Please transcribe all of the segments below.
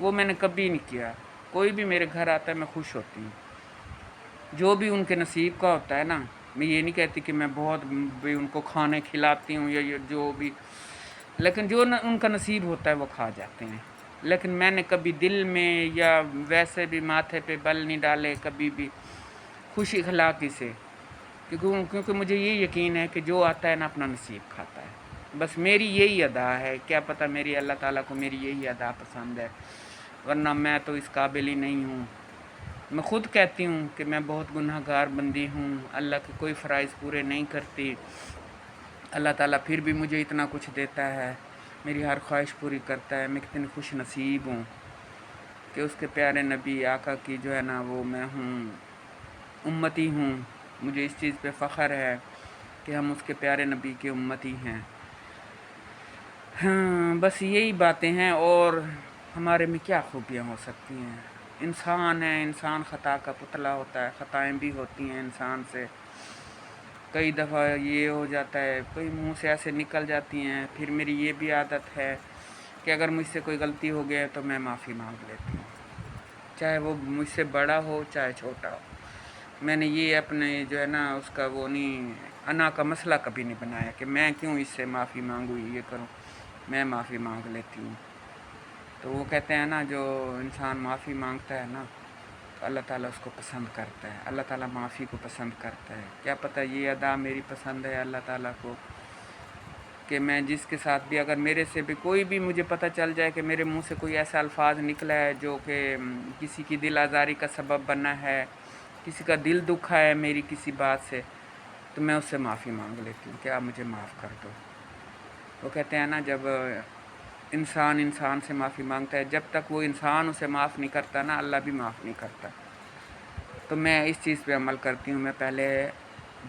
وہ میں نے کبھی نہیں کیا. کوئی بھی میرے گھر آتا ہے میں خوش ہوتی ہوں. جو بھی ان کے نصیب کا ہوتا ہے نا، میں یہ نہیں کہتی کہ میں بہت بھی ان کو کھانے کھلاتی ہوں یا جو بھی، لیکن جو ان کا نصیب ہوتا ہے وہ کھا جاتے ہیں. لیکن میں نے کبھی دل میں یا ویسے بھی ماتھے پہ بل نہیں ڈالے کبھی بھی، خوش اخلاقی سے، کیونکہ مجھے یہ یقین ہے کہ جو آتا ہے نا اپنا نصیب کھاتا ہے. بس میری یہی ادا ہے. کیا پتہ میری اللہ تعالیٰ کو میری یہی ادا پسند ہے، ورنہ میں تو اس قابل ہی نہیں ہوں. میں خود کہتی ہوں کہ میں بہت گناہ گار بندی ہوں، اللہ کے کوئی فرائض پورے نہیں کرتی. اللہ تعالیٰ پھر بھی مجھے اتنا کچھ دیتا ہے، میری ہر خواہش پوری کرتا ہے. میں کتنی خوش نصیب ہوں کہ اس کے پیارے نبی آقا کی جو ہے نا وہ میں ہوں، امتی ہوں. مجھے اس چیز پہ فخر ہے کہ ہم اس کے پیارے نبی کے امتی ہیں. ہاں بس یہی باتیں ہیں. اور ہمارے میں کیا خوبیاں ہو سکتی ہیں؟ انسان ہے، انسان خطا کا پتلا ہوتا ہے، خطائیں بھی ہوتی ہیں انسان سے. کئی دفعہ یہ ہو جاتا ہے، کئی منہ سے ایسے نکل جاتی ہیں. پھر میری یہ بھی عادت ہے کہ اگر مجھ سے کوئی غلطی ہو گیا تو میں معافی مانگ لیتی ہوں، چاہے وہ مجھ سے بڑا ہو چاہے چھوٹا ہو. میں نے یہ اپنے جو ہے نا اس کا وہ نہیں، انا کا مسئلہ کبھی نہیں بنایا کہ میں کیوں اس سے معافی مانگوں، یہ کروں. میں معافی مانگ لیتی ہوں. تو وہ کہتے ہیں نا جو انسان معافی مانگتا ہے نا تو اللہ تعالیٰ اس کو پسند کرتا ہے. اللہ تعالیٰ معافی کو پسند کرتا ہے. کیا پتہ یہ ادا میری پسند ہے اللہ تعالیٰ کو کہ میں جس کے ساتھ بھی، اگر میرے سے بھی کوئی بھی مجھے پتہ چل جائے کہ میرے منہ سے کوئی ایسا الفاظ نکلا ہے جو کہ کسی کی دل آزاری کا سبب بنا ہے، کسی کا دل دکھا ہے میری کسی بات سے، تو میں اس سے معافی مانگ لیتی ہوں کہ آپ مجھے معاف کر دو. وہ کہتے ہیں نا جب انسان سے معافی مانگتا ہے، جب تک وہ انسان اسے معاف نہیں کرتا نا اللہ بھی معاف نہیں کرتا. تو میں اس چیز پہ عمل کرتی ہوں. میں پہلے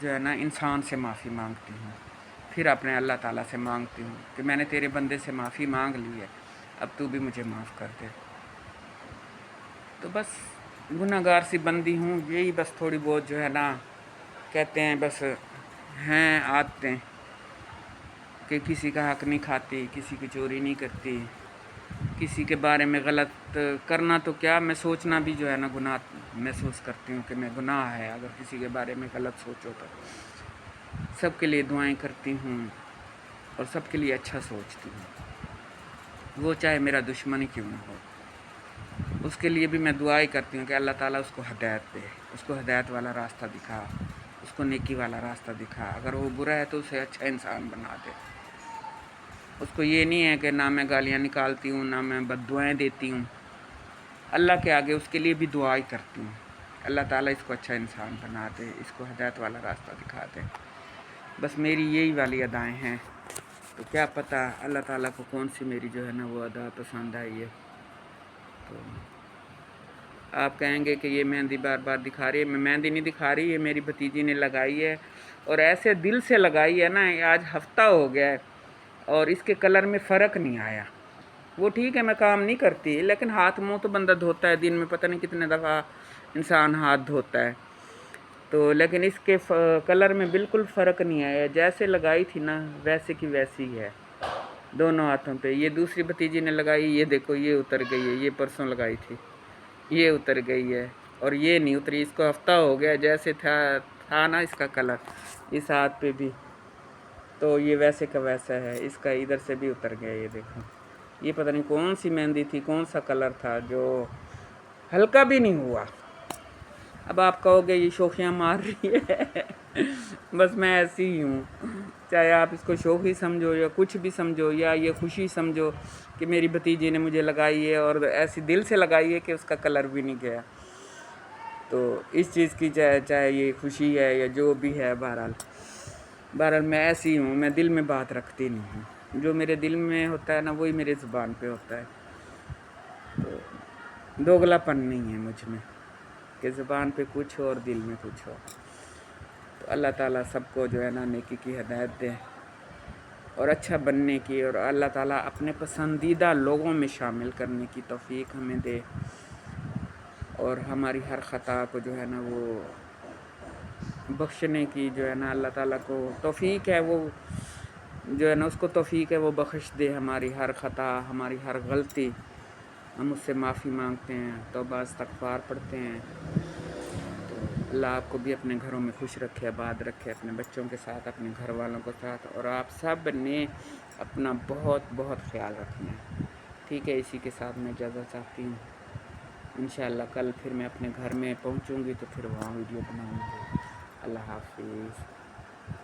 جو ہے نا انسان سے معافی مانگتی ہوں، پھر اپنے اللہ تعالیٰ سے مانگتی ہوں کہ میں نے تیرے بندے سے معافی مانگ لی ہے، اب تو بھی مجھے معاف کر دے. تو بس گناہ گار سی بندی ہوں. یہی بس تھوڑی بہت جو ہے نا کہتے ہیں بس ہیں عادتیں کہ کسی کا حق نہیں کھاتی، کسی کی چوری نہیں کرتی، کسی کے بارے میں غلط کرنا تو کیا، میں سوچنا بھی جو ہے نا گناہ محسوس کرتی ہوں کہ میں گناہ ہے اگر کسی کے بارے میں غلط سوچو. تو سب کے لیے دعائیں کرتی ہوں اور سب کے لیے اچھا سوچتی ہوں، وہ چاہے میرا دشمن ہی کیوں نہ ہو. اس کے لیے بھی میں دعائیں کرتی ہوں کہ اللہ تعالیٰ اس کو ہدایت دے، اس کو ہدایت والا راستہ دکھا، اس کو نیکی والا راستہ دکھا. اگر وہ برا ہے تو اسے اچھا انسان بنا دے. اس کو یہ نہیں ہے کہ نہ میں گالیاں نکالتی ہوں نہ میں بد دعائیں دیتی ہوں. اللہ کے آگے اس کے لیے بھی دعائیں کرتی ہوں، اللہ تعالیٰ اس کو اچھا انسان بنا دے، اس کو ہدایت والا راستہ دکھا دے. بس میری یہی والی ادائیں ہیں. تو کیا پتہ اللہ تعالیٰ کو کون سی میری جو ہے نا وہ ادا پسند آئی ہے. تو آپ کہیں گے کہ یہ مہندی بار بار دکھا رہی ہے. میں مہندی نہیں دکھا رہی، یہ میری بھتیجی نے لگائی ہے اور ایسے دل سے لگائی ہے نا. آج ہفتہ ہو گیا ہے اور اس کے کلر میں فرق نہیں آیا. وہ ٹھیک ہے میں کام نہیں کرتی، لیکن ہاتھ منہ تو بندہ دھوتا ہے دن میں، پتہ نہیں کتنے دفعہ انسان ہاتھ دھوتا ہے. تو لیکن اس کے کلر میں بالکل فرق نہیں آیا. جیسے لگائی تھی نا ویسے کی ویسی ہے دونوں ہاتھوں پہ. یہ دوسری بھتیجی نے لگائی، یہ دیکھو یہ اتر گئی ہے. یہ پرسوں لگائی تھی، یہ اتر گئی ہے اور یہ نہیں اتری. اس کو ہفتہ ہو گیا جیسے تھا نا اس کا کلر اس ہاتھ پہ بھی، تو یہ ویسے کا ویسا ہے. اس کا ادھر سے بھی اتر گیا. یہ دیکھو یہ پتہ نہیں کون سی مہندی تھی، کون سا کلر تھا جو ہلکا بھی نہیں ہوا. اب آپ کہو گے یہ شوخیاں مار رہی ہے. بس میں ایسی ہی ہوں، چاہے آپ اس کو شوخی سمجھو یا کچھ بھی سمجھو یا یہ خوشی سمجھو کہ میری بھتیجی نے مجھے لگائی ہے اور ایسی دل سے لگائی ہے کہ اس کا کلر بھی نہیں گیا. تو اس چیز کی چاہے یہ خوشی ہے یا جو بھی ہے، بہرحال میں ایسی ہوں. میں دل میں بات رکھتی نہیں ہوں. جو میرے دل میں ہوتا ہے نا وہی میرے زبان پہ ہوتا ہے. تو دوگلا پن نہیں ہے مجھ میں کہ زبان پہ کچھ ہو اور دل میں کچھ ہو. تو اللہ تعالیٰ سب کو جو ہے نا نیکی کی ہدایت دے اور اچھا بننے کی، اور اللہ تعالیٰ اپنے پسندیدہ لوگوں میں شامل کرنے کی توفیق ہمیں دے، اور ہماری ہر خطا کو جو ہے نا وہ بخشنے کی جو ہے نا اللہ تعالیٰ کو توفیق ہے، وہ جو ہے نا اس کو توفیق ہے وہ بخش دے ہماری ہر خطا، ہماری ہر غلطی. ہم اس سے معافی مانگتے ہیں، توبہ استغفار پڑھتے ہیں۔ تو اللہ آپ کو بھی اپنے گھروں میں خوش رکھے، آباد رکھے، اپنے بچوں کے ساتھ، اپنے گھر والوں کے ساتھ، اور آپ سب نے اپنا بہت بہت خیال رکھنا ہے، ٹھیک ہے؟ اسی کے ساتھ میں اجازت چاہتی ہوں۔ انشاءاللہ کل پھر میں اپنے گھر میں پہنچوں گی تو پھر وہاں ویڈیو بناؤں گی۔ اللہ حافظ۔